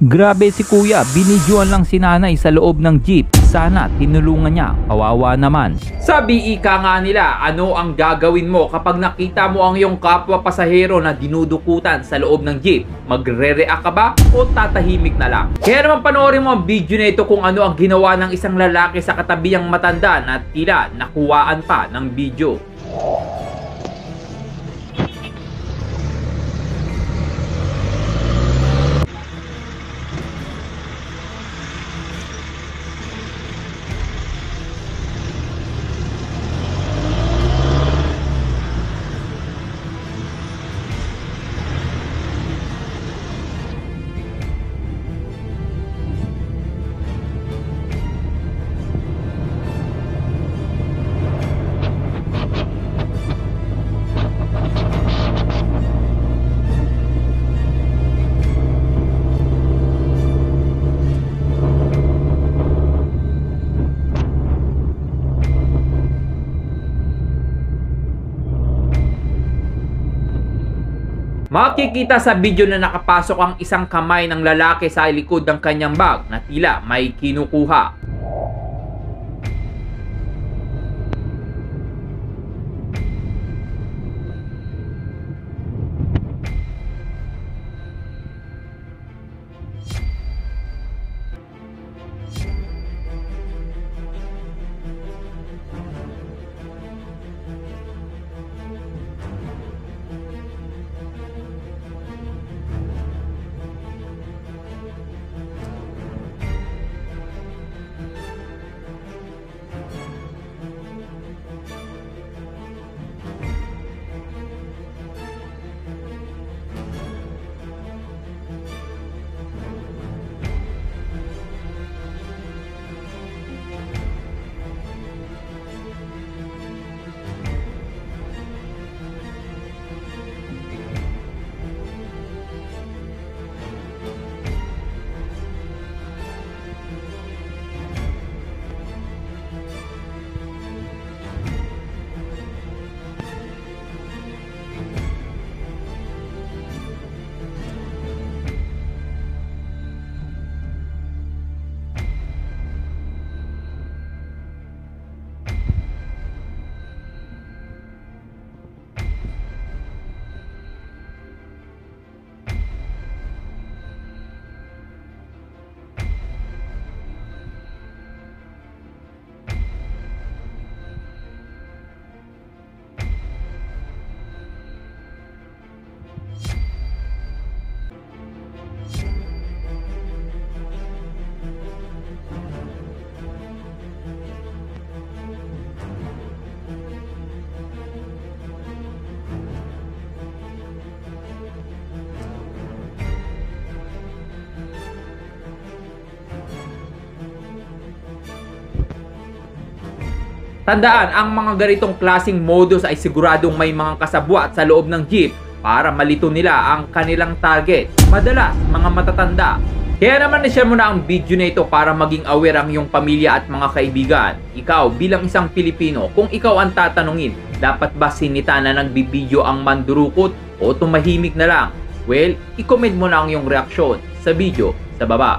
Grabe si kuya, binidyoan lang si nanay sa loob ng jeep. Sana tinulungan niya, kawawa naman. Sabi ika nga nila, ano ang gagawin mo kapag nakita mo ang iyong kapwa pasahero na dinudukutan sa loob ng jeep? Magre-react ka ba o tatahimik na lang? Kaya naman panoorin mo ang video na ito kung ano ang ginawa ng isang lalaki sa katabihang matanda na tila nakuwaan pa ng video. Makikita sa video na nakapasok ang isang kamay ng lalaki sa likod ng kanyang bag na tila may kinukuha. Tandaan, ang mga ganitong klaseng modus ay siguradong may mga kasabwat sa loob ng jeep para malito nila ang kanilang target. Madalas, mga matatanda. Kaya naman na-share mo na ang video na ito para maging aware ang iyong pamilya at mga kaibigan. Ikaw bilang isang Pilipino, kung ikaw ang tatanungin, dapat ba sinita na nagbibideo ang mandurukot o tumahimik na lang? Well, i-comment mo na ang iyong reaksyon sa video sa baba.